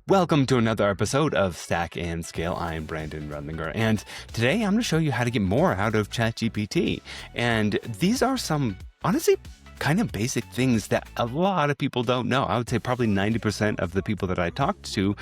Welcome to another episode of Stack and Scale. I'm Brandon Rudlinger, and today I'm going to show you how to get more out of ChatGPT. And these are some, honestly, kind of basic things that a lot of people don't know. I would say probably 90% of the people that I talk to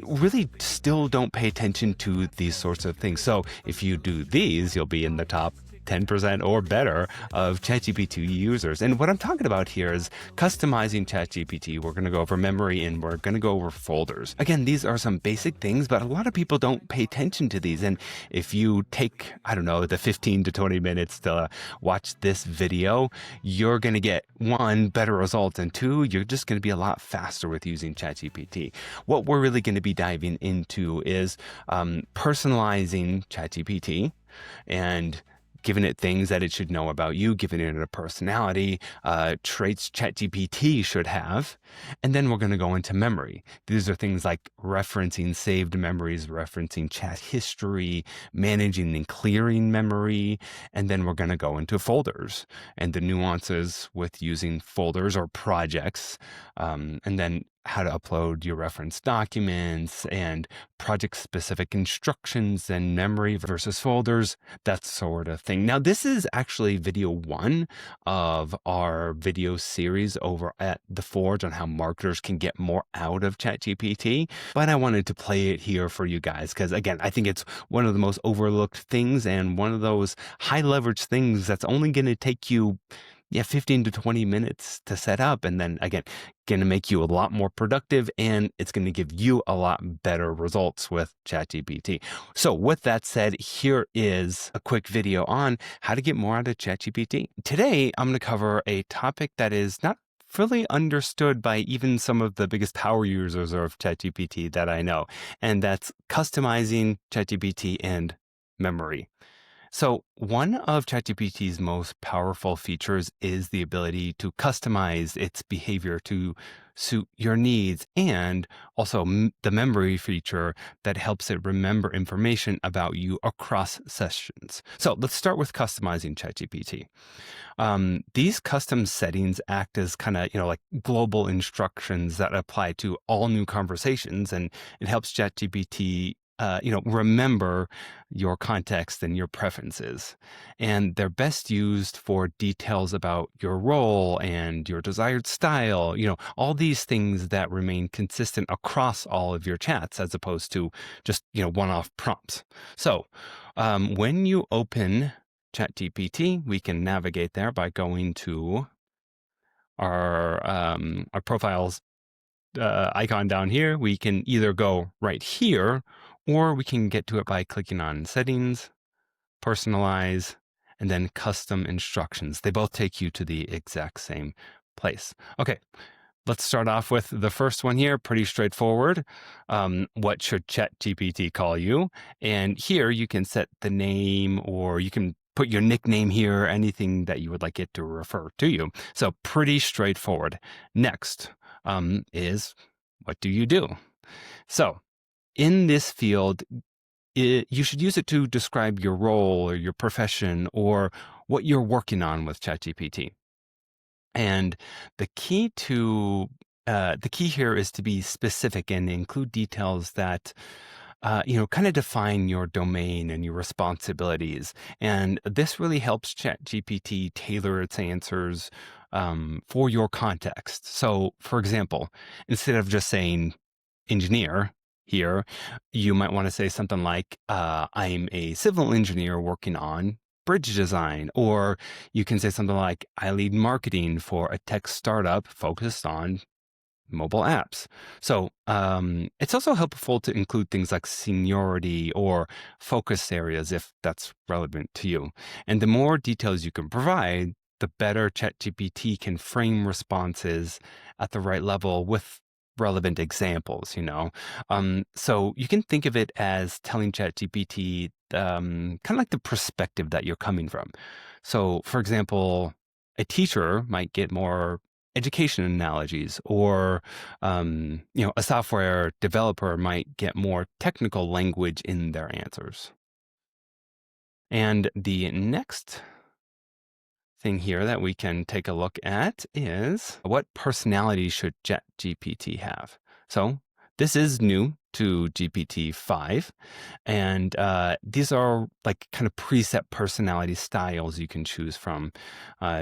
really still don't pay attention to these sorts of things. So if you do these, you'll be in the top 10% or better of ChatGPT users. And what I'm talking about here is customizing ChatGPT. We're going to go over memory and we're going to go over folders. Again, these are some basic things, but a lot of people don't pay attention to these. And if you take, I don't know, the 15 to 20 minutes to watch this video, you're going to get one, better results, and two, you're just going to be a lot faster with using ChatGPT. What we're really going to be diving into is personalizing ChatGPT and giving it things that it should know about you, giving it a personality, traits ChatGPT should have. And then we're going to go into memory. These are things like referencing saved memories, referencing chat history, managing and clearing memory. And then we're going to go into folders and the nuances with using folders or projects. And then how to upload your reference documents and project-specific instructions and memory versus folders, that sort of thing. Now, this is actually video one of our video series over at The Forge on how marketers can get more out of ChatGPT. But I wanted to play it here for you guys because, again, I think it's one of the most overlooked things and one of those high leverage things that's only going to take you 15 to 20 minutes to set up. And then again, going to make you a lot more productive and it's going to give you a lot better results with ChatGPT. So with that said, here is a quick video on how to get more out of ChatGPT. Today, I'm going to cover a topic that is not fully understood by even some of the biggest power users of ChatGPT that I know. And that's customizing ChatGPT and memory. So one of ChatGPT's most powerful features is the ability to customize its behavior to suit your needs and also the memory feature that helps it remember information about you across sessions. So let's start with customizing ChatGPT. These custom settings act as kind of, like global instructions that apply to all new conversations, and it helps ChatGPT remember your context and your preferences. And they're best used for details about your role and your desired style, all these things that remain consistent across all of your chats as opposed to just, one-off prompts. So when you open ChatGPT, we can navigate there by going to our profiles icon down here. We can either go right here or we can get to it by clicking on settings, personalize, and then custom instructions. They both take you to the exact same place. Okay, let's start off with the first one here. Pretty straightforward. What should ChatGPT call you? And here you can set the name, or you can put your nickname here, anything that you would like it to refer to you. So pretty straightforward. Next is, what do you do? So in this field, you should use it to describe your role or your profession or what you're working on with ChatGPT. And the key here is to be specific and include details that kind of define your domain and your responsibilities. And this really helps ChatGPT tailor its answers for your context. So, for example, instead of just saying engineer here, you might want to say something like, I'm a civil engineer working on bridge design. Or you can say something like, I lead marketing for a tech startup focused on mobile apps. So it's also helpful to include things like seniority or focus areas if that's relevant to you. And the more details you can provide, the better ChatGPT can frame responses at the right level with relevant examples, So you can think of it as telling ChatGPT kind of like the perspective that you're coming from. So, for example, a teacher might get more education analogies, or a software developer might get more technical language in their answers. And the next thing here that we can take a look at is, what personality should ChatGPT have? So this is new to GPT-5, and these are like kind of preset personality styles you can choose from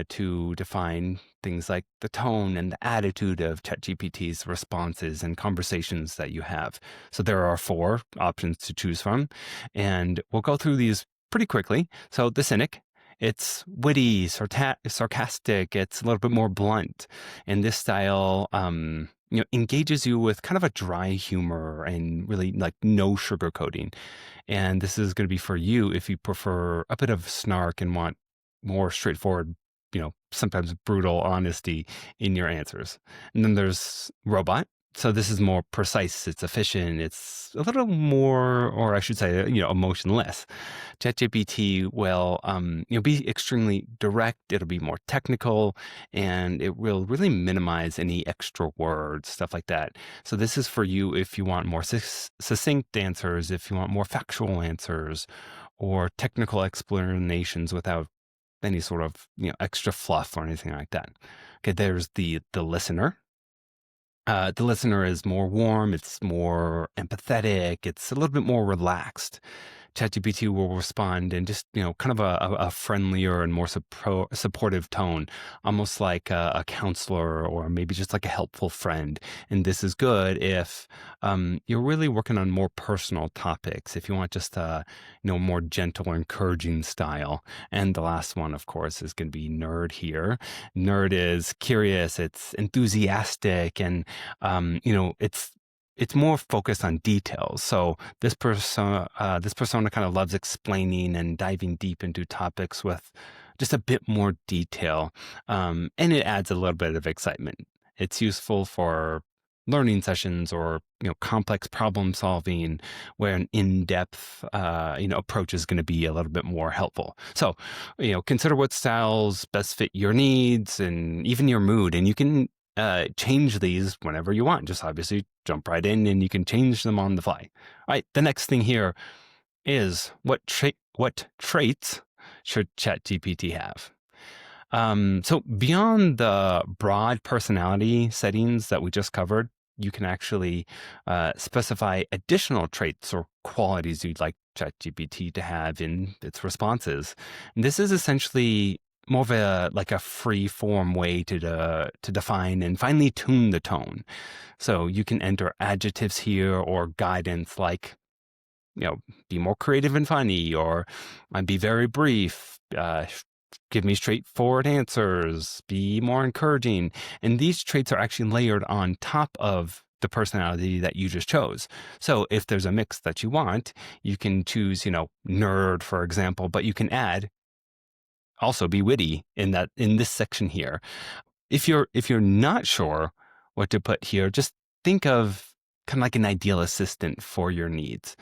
to define things like the tone and the attitude of ChatGPT's responses and conversations that you have. So there are 4 options to choose from, and we'll go through these pretty quickly. So the Cynic, it's witty, sarcastic. It's a little bit more blunt, and this style, engages you with kind of a dry humor and really like no sugarcoating. And this is going to be for you if you prefer a bit of snark and want more straightforward, sometimes brutal honesty in your answers. And then there's Robot. So this is more precise, it's efficient, it's a little more, or I should say, emotionless. ChatGPT will, be extremely direct. It'll be more technical, and it will really minimize any extra words, stuff like that. So this is for you if you want more succinct answers, if you want more factual answers, or technical explanations without any sort of extra fluff or anything like that. Okay, there's the listener. The listener is more warm, it's more empathetic, it's a little bit more relaxed. ChatGPT will respond in just, kind of a friendlier and more supportive tone, almost like a counselor or maybe just like a helpful friend. And this is good if you're really working on more personal topics, if you want just a, more gentle, encouraging style. And the last one, of course, is going to be Nerd here. Nerd is curious, it's enthusiastic, and, it's more focused on details. So this persona kind of loves explaining and diving deep into topics with just a bit more detail, and it adds a little bit of excitement. It's useful for learning sessions or complex problem solving, where an in-depth approach is going to be a little bit more helpful. So consider what styles best fit your needs and even your mood, and you can change these whenever you want. Just obviously jump right in and you can change them on the fly. All right, the next thing here is what traits should ChatGPT have? So beyond the broad personality settings that we just covered, you can actually specify additional traits or qualities you'd like ChatGPT to have in its responses. And this is essentially more of a free form way to define and finely tune the tone. So you can enter adjectives here or guidance like, be more creative and funny, or be very brief, give me straightforward answers, be more encouraging. And these traits are actually layered on top of the personality that you just chose. So if there's a mix that you want, you can choose, nerd, for example, but you can add also be witty in this section here. If you're not sure what to put here, just think of kind of like an ideal assistant for your needs.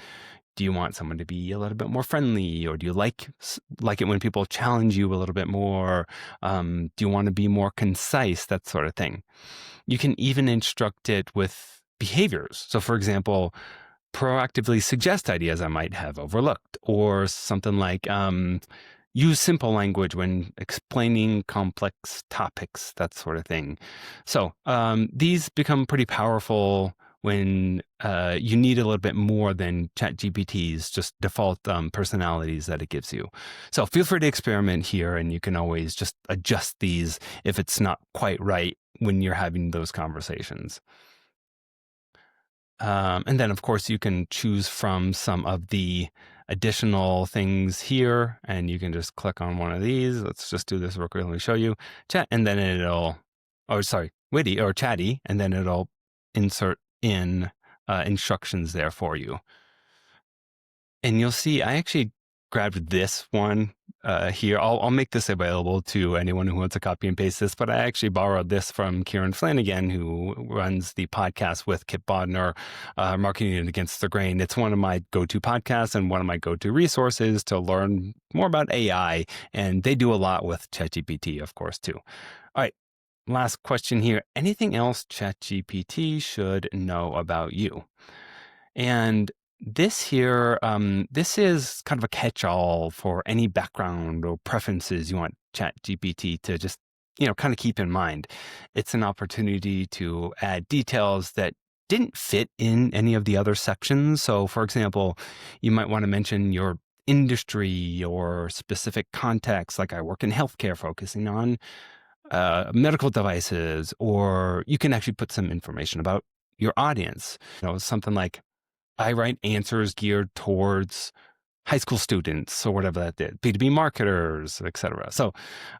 Do you want someone to be a little bit more friendly, or do you like it when people challenge you a little bit more? Do you want to be more concise? That sort of thing. You can even instruct it with behaviors. So, for example, proactively suggest ideas I might have overlooked, or something like use simple language when explaining complex topics, that sort of thing. So these become pretty powerful when you need a little bit more than ChatGPT's just default personalities that it gives you. So feel free to experiment here, and you can always just adjust these if it's not quite right when you're having those conversations. And then, of course, you can choose from some of the additional things here, and you can just click on one of these. Let's just do this real quick. Let me show you chat, and then witty or chatty, and then it'll insert in instructions there for you. And you'll see I actually grabbed this one here. I'll make this available to anyone who wants to copy and paste this, but I actually borrowed this from Kieran Flanagan, who runs the podcast with Kip Bodnar, Marketing It Against the Grain. It's one of my go-to podcasts and one of my go-to resources to learn more about AI, and they do a lot with ChatGPT, of course, too. All right, last question here. Anything else ChatGPT should know about you? And this here, this is kind of a catch-all for any background or preferences you want ChatGPT to just, kind of keep in mind. It's an opportunity to add details that didn't fit in any of the other sections. So, for example, you might want to mention your industry or specific context, like I work in healthcare, focusing on medical devices, or you can actually put some information about your audience. Something like I write answers geared towards high school students or whatever that did, B2B marketers, etc. So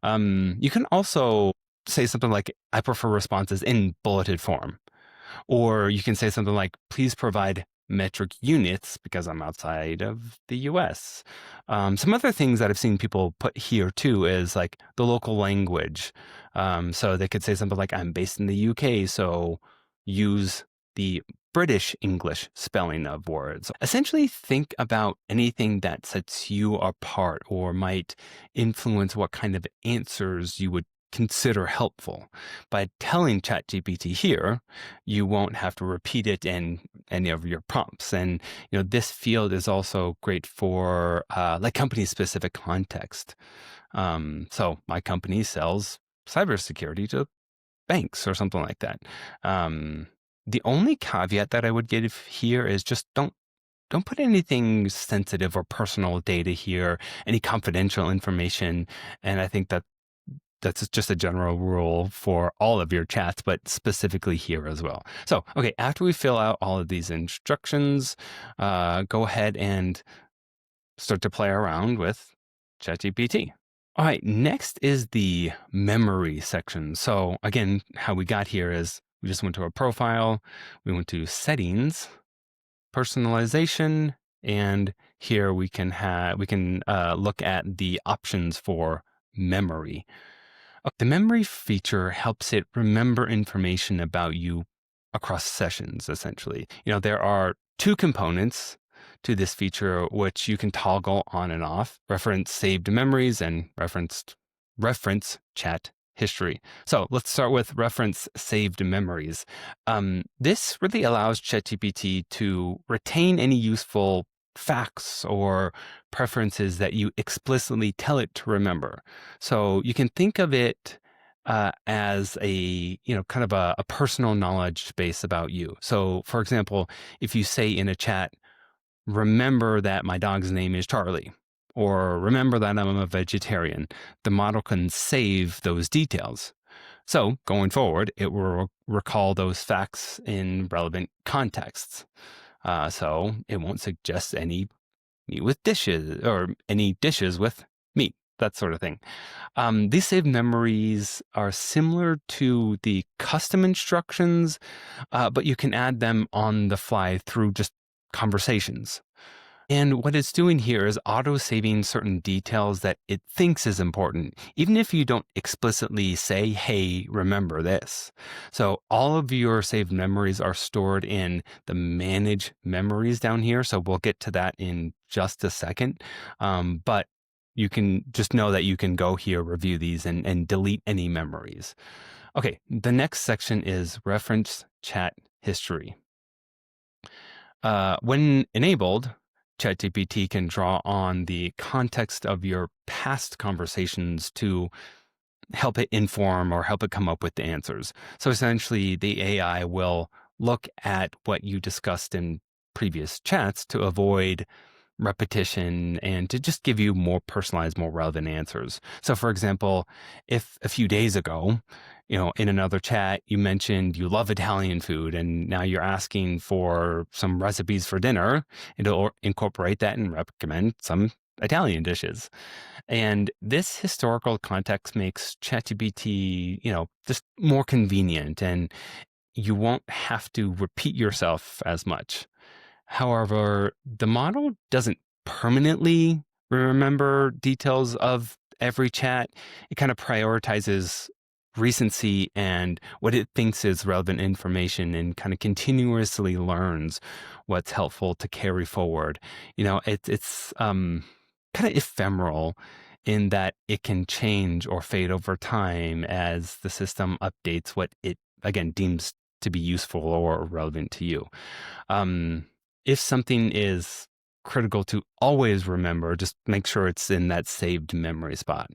you can also say something like I prefer responses in bulleted form. Or you can say something like, please provide metric units because I'm outside of the US. Some other things that I've seen people put here too is like the local language. So they could say something like, I'm based in the UK, so use the British English spelling of words. Essentially, think about anything that sets you apart or might influence what kind of answers you would consider helpful. By telling ChatGPT here, you won't have to repeat it in any of your prompts. And this field is also great for like company-specific context. So my company sells cybersecurity to banks or something like that. The only caveat that I would give here is just don't put anything sensitive or personal data here, any confidential information. And I think that's just a general rule for all of your chats, but specifically here as well. So, okay, after we fill out all of these instructions, go ahead and start to play around with ChatGPT. All right, next is the memory section. So again, how we got here is we just went to our profile, we went to settings, personalization, and here we can look at the options for memory. The memory feature helps it remember information about you across sessions, essentially. There are two components to this feature, which you can toggle on and off: reference saved memories and reference chat history. So let's start with reference saved memories. This really allows ChatGPT to retain any useful facts or preferences that you explicitly tell it to remember. So you can think of it as a kind of a personal knowledge base about you. So, for example, if you say in a chat, remember that my dog's name is Charlie, or remember that I'm a vegetarian, the model can save those details. So going forward, it will recall those facts in relevant contexts. So it won't suggest any meat with dishes or any dishes with meat, that sort of thing. These saved memories are similar to the custom instructions, but you can add them on the fly through just conversations. And what it's doing here is auto-saving certain details that it thinks is important, even if you don't explicitly say, hey, remember this. So all of your saved memories are stored in the manage memories down here. So we'll get to that in just a second. But you can just know that you can go here, review these, and delete any memories. Okay, the next section is reference chat history. When enabled, ChatGPT can draw on the context of your past conversations to help it inform or help it come up with the answers. So essentially, the AI will look at what you discussed in previous chats to avoid repetition and to just give you more personalized, more relevant answers. So, for example, if a few days ago, in another chat, you mentioned you love Italian food and now you're asking for some recipes for dinner, it'll incorporate that and recommend some Italian dishes. And this historical context makes ChatGPT, just more convenient, and you won't have to repeat yourself as much. However, the model doesn't permanently remember details of every chat. It kind of prioritizes recency and what it thinks is relevant information and kind of continuously learns what's helpful to carry forward. It's kind of ephemeral in that it can change or fade over time as the system updates what it, again, deems to be useful or relevant to you. If something is critical to always remember, just make sure it's in that saved memory spot.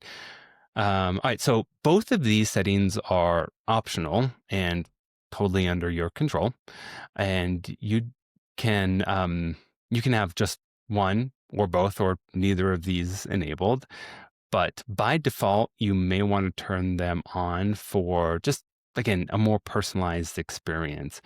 All right, so both of these settings are optional, and totally under your control, and can you can have just one or both or neither of these enabled. But by default, you may want to turn them on for just, again, a more personalized experience.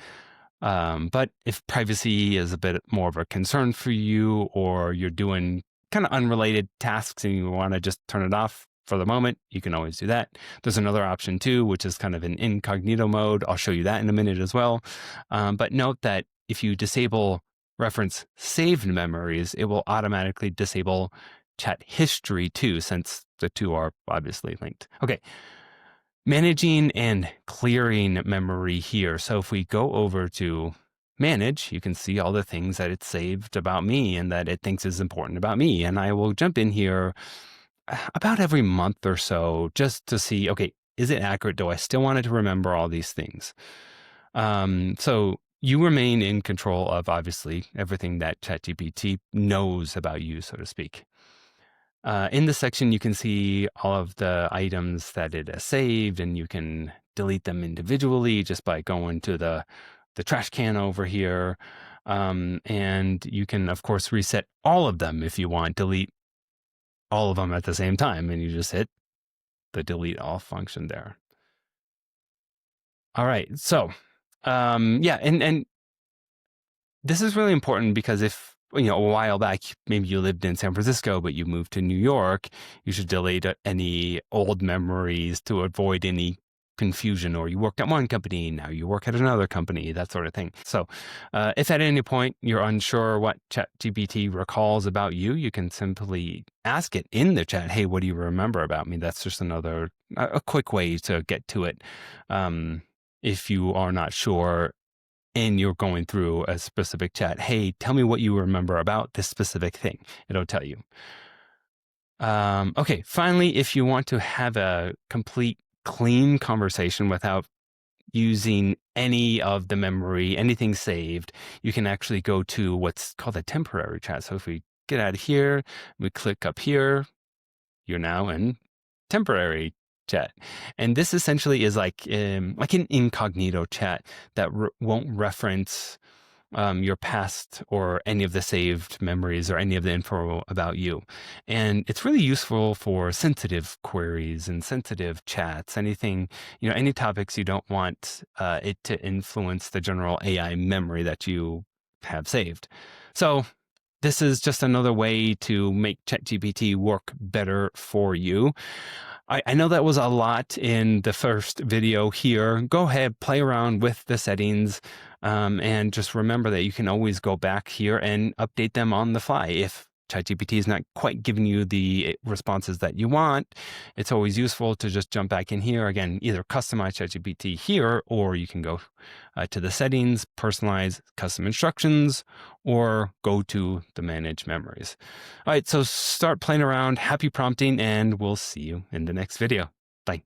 But if privacy is a bit more of a concern for you, or you're doing kind of unrelated tasks and you want to just turn it off for the moment, you can always do that. There's another option too, which is kind of an incognito mode. I'll show you that in a minute as well. But note that if you disable reference saved memories, it will automatically disable chat history too, since the two are obviously linked. Okay. Managing and clearing memory here. So if we go over to manage, you can see all the things that it's saved about me and that it thinks is important about me. And I will jump in here about every month or so just to see, okay, is it accurate? Do I still want it to remember all these things? So you remain in control of obviously everything that ChatGPT knows about you, so to speak. In this section, you can see all of the items that it has saved, and you can delete them individually just by going to the trash can over here. And you can, of course, reset all of them if you want, delete all of them at the same time, and you just hit the delete all function there. All right, so yeah, and this is really important because if, a while back, maybe you lived in San Francisco, but you moved to New York, you should delete any old memories to avoid any confusion, or you worked at one company, now you work at another company, that sort of thing. So if at any point you're unsure what ChatGPT recalls about you, you can simply ask it in the chat, hey, what do you remember about me? That's just a quick way to get to it. If you are not sure, and you're going through a specific chat, hey, tell me what you remember about this specific thing. It'll tell you. Okay, finally, if you want to have a complete clean conversation without using any of the memory, anything saved, you can actually go to what's called a temporary chat. So if we get out of here, we click up here, you're now in temporary chat. And this essentially is like an incognito chat that won't reference your past or any of the saved memories or any of the info about you. And it's really useful for sensitive queries and sensitive chats, anything, any topics you don't want it to influence the general AI memory that you have saved. So this is just another way to make ChatGPT work better for you. I know that was a lot in the first video here. Go ahead, play around with the settings, and just remember that you can always go back here and update them on the fly. If ChatGPT is not quite giving you the responses that you want, it's always useful to just jump back in here. Again, either customize ChatGPT here, or you can go to the settings, personalize custom instructions, or go to the manage memories. All right, so start playing around, happy prompting, and we'll see you in the next video. Bye.